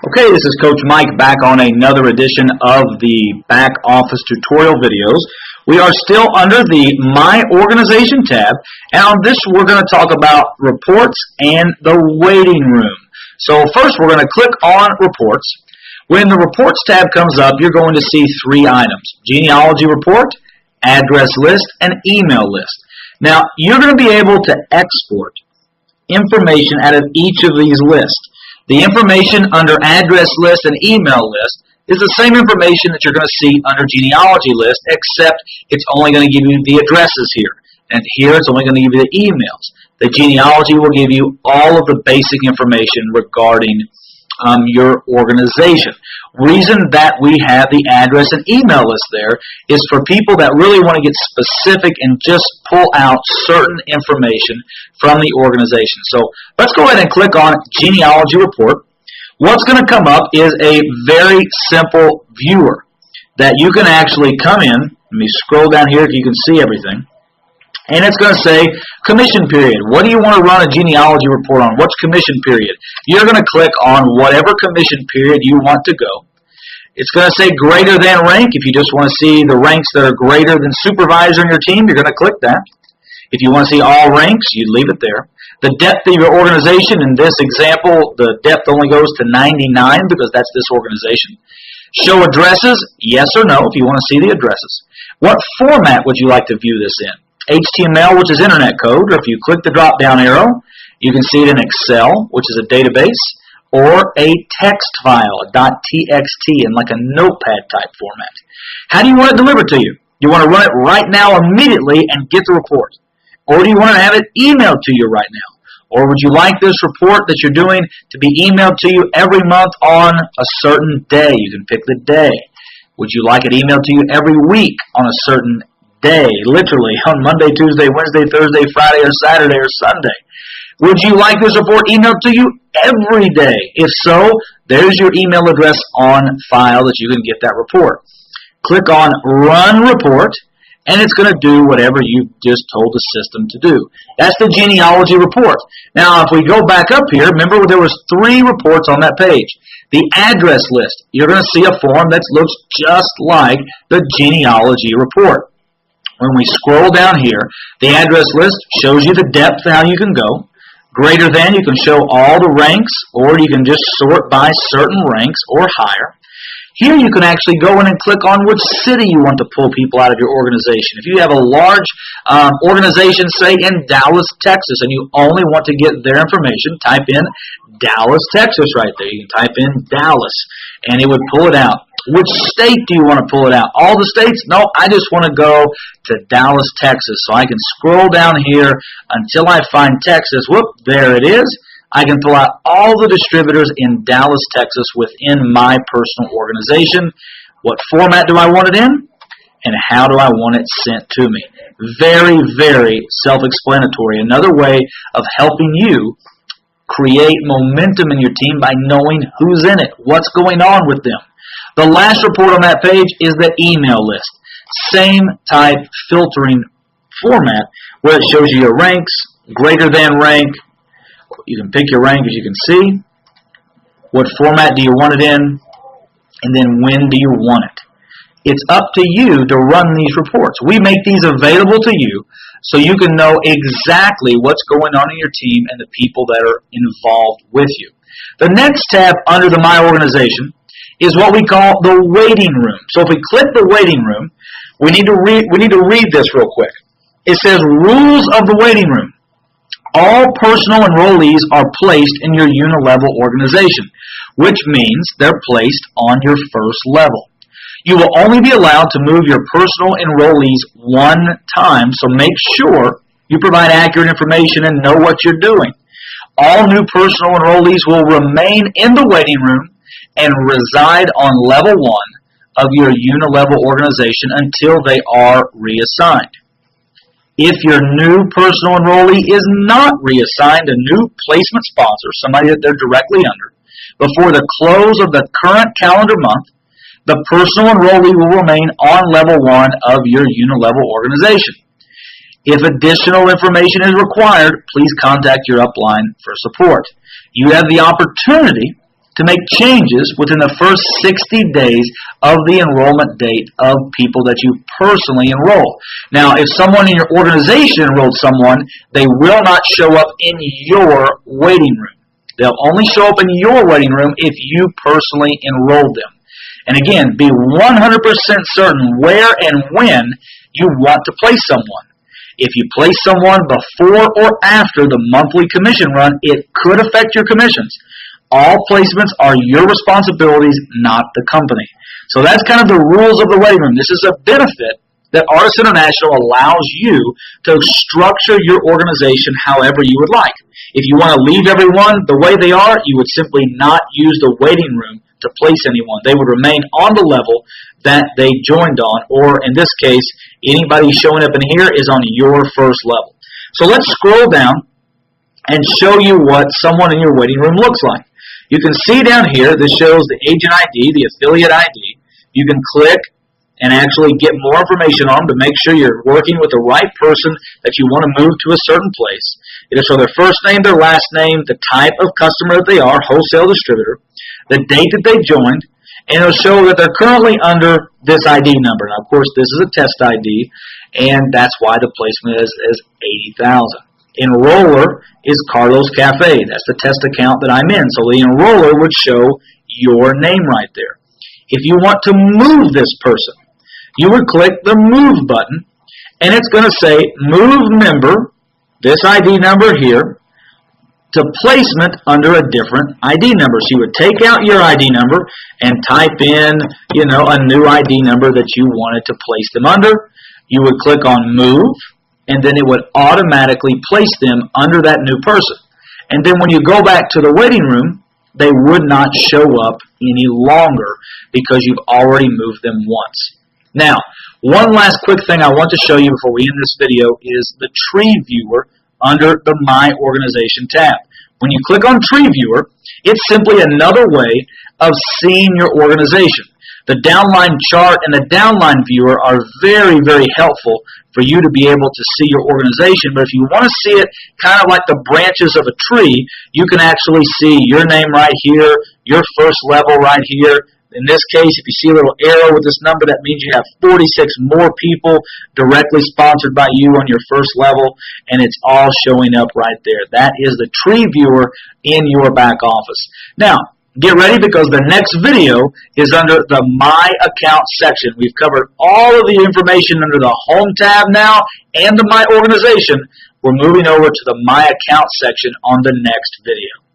Okay, this is Coach Mike back on another edition of the back office tutorial videos. We are still under the My Organization tab, and on this we're going to talk about reports and the waiting room. So first we're going to click on reports. When the reports tab comes up, you're going to see three items: genealogy report, address list, and email list. Now you're going to be able to export information out of each of these lists. The information under address list and email list is the same information that you're going to see under genealogy list, except it's only going to give you the addresses here. And here it's only going to give you the emails. The genealogy will give you all of the basic information regarding your organization. Reason that we have the address and email list there is for people that really want to get specific and just pull out certain information from the organization. So let's go ahead and click on genealogy report. What's going to come up is a very simple viewer that you can actually come in. Let me scroll down here if you can see everything. And it's going to say commission period. What do you want to run a genealogy report on? What's commission period? You're going to click on whatever commission period you want to go. It's going to say greater than rank. If you just want to see the ranks that are greater than supervisor in your team, you're going to click that. If you want to see all ranks, you leave it there. The depth of your organization, in this example, the depth only goes to 99 because that's this organization. Show addresses, yes or no, if you want to see the addresses. What format would you like to view this in? HTML, which is internet code, or if you click the drop-down arrow, you can see it in Excel, which is a database, or a text file, a .txt, in like a notepad type format. How do you want it delivered to you? You want to run it right now immediately and get the report? Or do you want to have it emailed to you right now? Or would you like this report that you're doing to be emailed to you every month on a certain day? You can pick the day. Would you like it emailed to you every week on a certain day, literally on Monday, Tuesday, Wednesday, Thursday, Friday, or Saturday, or Sunday? Would you like this report emailed to you every day? If so, there's your email address on file that you can get that report. Click on Run Report, and it's going to do whatever you just told the system to do. That's the genealogy report. Now, if we go back up here, remember there was three reports on that page. The address list, you're going to see a form that looks just like the genealogy report. When we scroll down here, the address list shows you the depth of how you can go. Greater than, you can show all the ranks, or you can just sort by certain ranks or higher. Here you can actually go in and click on which city you want to pull people out of your organization. If you have a large organization, say in Dallas, Texas, and you only want to get their information, type in Dallas, Texas right there. You can type in Dallas, and it would pull it out. Which state do you want to pull it out? All the states? No, I just want to go to Dallas, Texas. So I can scroll down here until I find Texas. Whoop, there it is. I can pull out all the distributors in Dallas, Texas within my personal organization. What format do I want it in? And how do I want it sent to me? Very, very self-explanatory. Another way of helping you create momentum in your team by knowing who's in it, what's going on with them. The last report on that page is the email list. Same type filtering format where it shows you your ranks, greater than rank. You can pick your rank as you can see. What format do you want it in? And then when do you want it? It's up to you to run these reports. We make these available to you so you can know exactly what's going on in your team and the people that are involved with you. The next tab under the My Organization is what we call the waiting room. So if we click the waiting room, we need to read this real quick. It says rules of the waiting room. All personal enrollees are placed in your unilevel organization, which means they're placed on your first level. You will only be allowed to move your personal enrollees one time, so make sure you provide accurate information and know what you're doing. All new personal enrollees will remain in the waiting room and reside on level 1 of your unilevel organization until they are reassigned. If your new personal enrollee is not reassigned a new placement sponsor, somebody that they're directly under, before the close of the current calendar month, the personal enrollee will remain on level 1 of your unilevel organization. If additional information is required, please contact your upline for support. You have the opportunity to make changes within the first 60 days of the enrollment date of people that you personally enroll. Now, if someone in your organization enrolled someone, they will not show up in your waiting room. They'll only show up in your waiting room if you personally enrolled them. And again, be 100% certain where and when you want to place someone. If you place someone before or after the monthly commission run, it could affect your commissions. All placements are your responsibilities, not the company. So that's kind of the rules of the waiting room. This is a benefit that Artists International allows you to structure your organization however you would like. If you want to leave everyone the way they are, you would simply not use the waiting room to place anyone. They would remain on the level that they joined on, or in this case, anybody showing up in here is on your first level. So let's scroll down and show you what someone in your waiting room looks like. You can see down here, this shows the agent ID, the affiliate ID. You can click and actually get more information on them to make sure you're working with the right person that you want to move to a certain place. It'll show their first name, their last name, the type of customer that they are, wholesale distributor, the date that they joined, and it'll show that they're currently under this ID number. Now, of course, this is a test ID, and that's why the placement is 80,000. Enroller is Carlos Cafe. That's the test account that I'm in. So the enroller would show your name right there. If you want to move this person, you would click the Move button, and it's going to say Move Member, this ID number here, to placement under a different ID number. So you would take out your ID number and type in, a new ID number that you wanted to place them under. You would click on Move, and then it would automatically place them under that new person. And then when you go back to the waiting room, they would not show up any longer because you've already moved them once. Now, one last quick thing I want to show you before we end this video is the Tree Viewer under the My Organization tab. When you click on Tree Viewer, it's simply another way of seeing your organization. The downline chart and the downline viewer are very, very helpful for you to be able to see your organization. But if you want to see it kind of like the branches of a tree, you can actually see your name right here, your first level right here. In this case, if you see a little arrow with this number, that means you have 46 more people directly sponsored by you on your first level, and it's all showing up right there. That is the Tree Viewer in your back office. Now, get ready because the next video is under the My Account section. We've covered all of the information under the Home tab now and the My Organization. We're moving over to the My Account section on the next video.